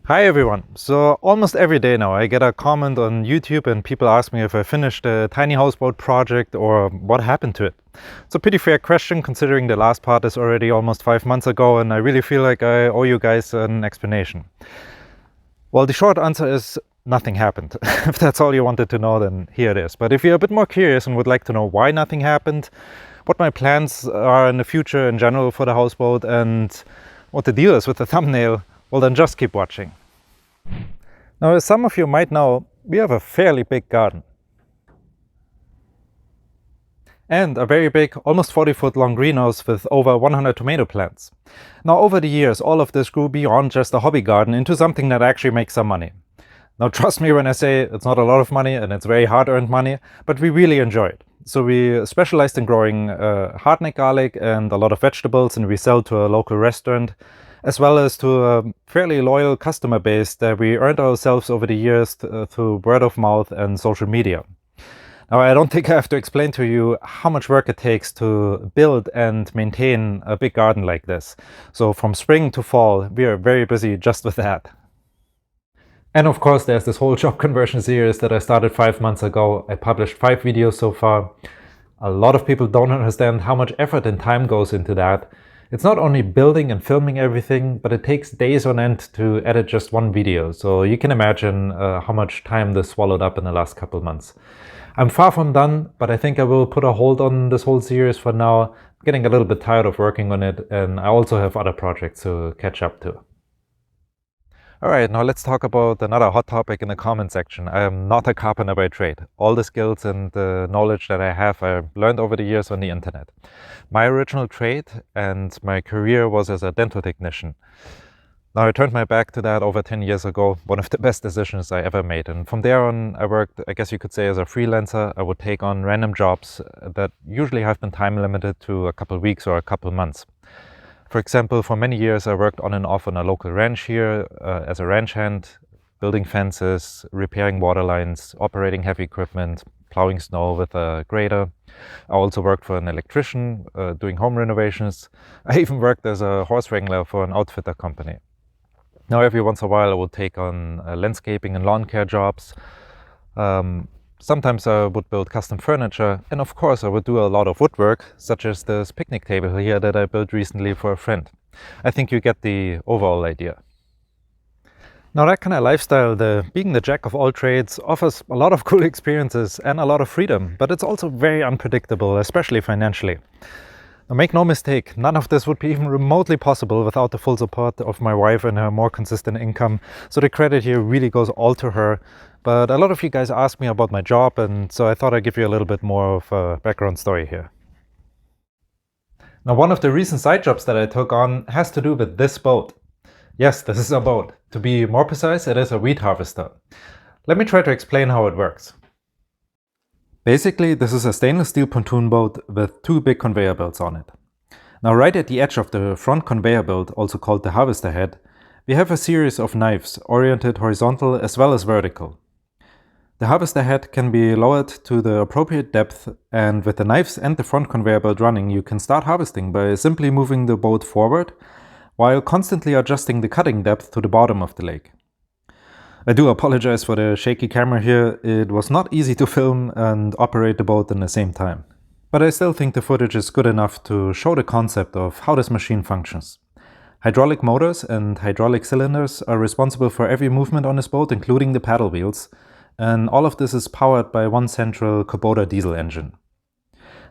Hi everyone! So almost every day now I get a comment on YouTube and people ask me if I finished the Tiny Houseboat project or what happened to it. It's a pretty fair question considering the last part is already almost 5 months ago and I really feel like I owe you guys an explanation. Well, the short answer is nothing happened. If that's all you wanted to know, then here it is. But if you're a bit more curious and would like to know why nothing happened, what my plans are in the future in general for the houseboat, and what the deal is with the thumbnail, well then just keep watching. Now, as some of you might know, we have a fairly big garden. And a very big, almost 40-foot long greenhouse with over 100 tomato plants. Now, over the years, all of this grew beyond just a hobby garden into something that actually makes some money. Now, trust me when I say it's not a lot of money and it's very hard-earned money, but we really enjoy it. So we specialized in growing hardneck garlic and a lot of vegetables, and we sell to a local restaurant, as well as to a fairly loyal customer base that we earned ourselves over the years through word of mouth and social media. Now, I don't think I have to explain to you how much work it takes to build and maintain a big garden like this. So from spring to fall, we are very busy just with that. And of course, there's this whole job conversion series that I started 5 months ago. I published 5 videos so far. A lot of people don't understand how much effort and time goes into that. It's not only building and filming everything, but it takes days on end to edit just one video. So you can imagine how much time this swallowed up in the last couple months. I'm far from done, but I think I will put a hold on this whole series for now. I'm getting a little bit tired of working on it, and I also have other projects to catch up to. Alright, now let's talk about another hot topic in the comment section. I am not a carpenter by trade. All the skills and the knowledge that I have, I learned over the years on the internet. My original trade and my career was as a dental technician. Now I turned my back to that over 10 years ago, one of the best decisions I ever made. And from there on, I worked, I guess you could say, as a freelancer. I would take on random jobs that usually have been time limited to a couple weeks or a couple months. For example, for many years I worked on and off on a local ranch here as a ranch hand, building fences, repairing water lines, operating heavy equipment, plowing snow with a grader. I also worked for an electrician, doing home renovations. I even worked as a horse wrangler for an outfitter company. Now every once in a while I would take on landscaping and lawn care jobs. Sometimes I would build custom furniture, and of course I would do a lot of woodwork, such as this picnic table here that I built recently for a friend. I think you get the overall idea. Now that kind of lifestyle, being the jack of all trades, offers a lot of cool experiences and a lot of freedom, but it's also very unpredictable, especially financially. Now make no mistake, none of this would be even remotely possible without the full support of my wife and her more consistent income, so the credit here really goes all to her. But a lot of you guys asked me about my job, and so I thought I'd give you a little bit more of a background story here. Now, one of the recent side jobs that I took on has to do with this boat. Yes, this is a boat. To be more precise, it is a wheat harvester. Let me try to explain how it works. Basically, this is a stainless steel pontoon boat with 2 big conveyor belts on it. Now, right at the edge of the front conveyor belt, also called the harvester head, we have a series of knives oriented horizontal as well as vertical. The harvester head can be lowered to the appropriate depth, and with the knives and the front conveyor belt running, you can start harvesting by simply moving the boat forward while constantly adjusting the cutting depth to the bottom of the lake. I do apologize for the shaky camera here. It was not easy to film and operate the boat in the same time. But I still think the footage is good enough to show the concept of how this machine functions. Hydraulic motors and hydraulic cylinders are responsible for every movement on this boat, including the paddle wheels, and all of this is powered by one central Kubota diesel engine.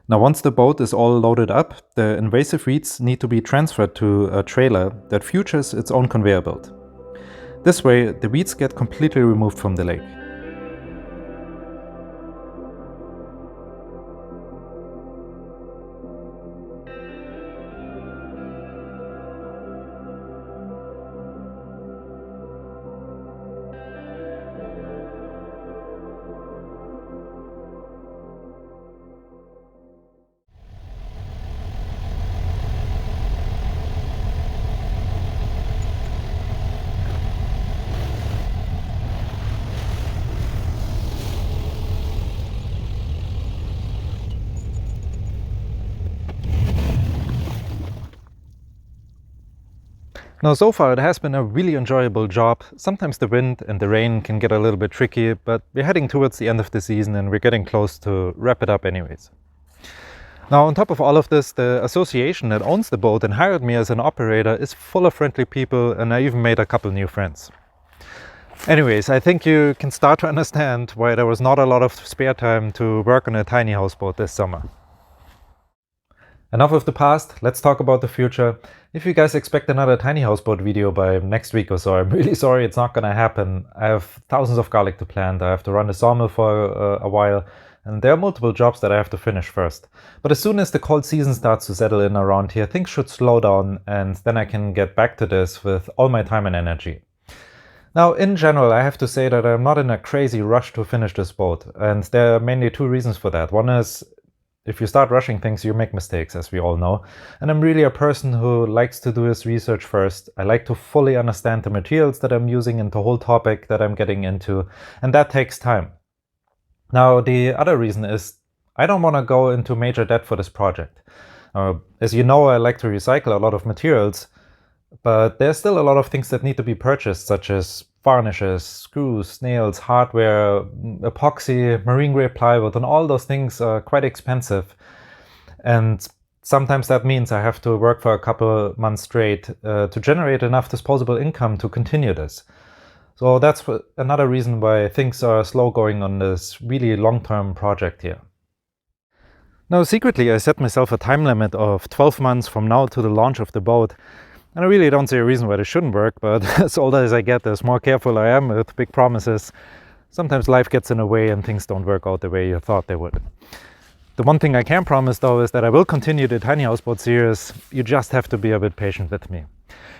Now, once the boat is all loaded up, the invasive weeds need to be transferred to a trailer that features its own conveyor belt. This way, the weeds get completely removed from the lake. Now, so far it has been a really enjoyable job. Sometimes the wind and the rain can get a little bit tricky, but we're heading towards the end of the season and we're getting close to wrap it up anyways. Now, on top of all of this, the association that owns the boat and hired me as an operator is full of friendly people, and I even made a couple new friends. Anyways, I think you can start to understand why there was not a lot of spare time to work on a tiny houseboat this summer. Enough of the past, let's talk about the future. If you guys expect another tiny houseboat video by next week or so, I'm really sorry it's not gonna happen. I have thousands of garlic to plant, I have to run the sawmill for a while, and there are multiple jobs that I have to finish first. But as soon as the cold season starts to settle in around here, things should slow down, and then I can get back to this with all my time and energy. Now, in general, I have to say that I'm not in a crazy rush to finish this boat, and there are mainly two reasons for that. One is, if you start rushing things, you make mistakes, as we all know. And I'm really a person who likes to do his research first. I like to fully understand the materials that I'm using and the whole topic that I'm getting into, and that takes time. Now, the other reason is I don't want to go into major debt for this project. As you know, I like to recycle a lot of materials, but there's still a lot of things that need to be purchased, such as varnishes, screws, nails, hardware, epoxy, marine-grade plywood, and all those things are quite expensive. And sometimes that means I have to work for a couple months straight to generate enough disposable income to continue this. So that's another reason why things are slow going on this really long-term project here. Now, secretly, I set myself a time limit of 12 months from now to the launch of the boat. And I really don't see a reason why this shouldn't work, but as older as I get, the more careful I am with big promises. Sometimes life gets in the way and things don't work out the way you thought they would. The one thing I can promise, though, is that I will continue the Tiny Houseboat series. You just have to be a bit patient with me.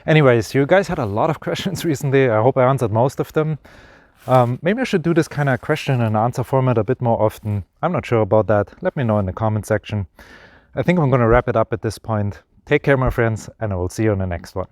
Anyways, you guys had a lot of questions recently. I hope I answered most of them. Maybe I should do this kind of question and answer format a bit more often. I'm not sure about that. Let me know in the comment section. I think I'm going to wrap it up at this point. Take care, my friends, and I will see you on the next one.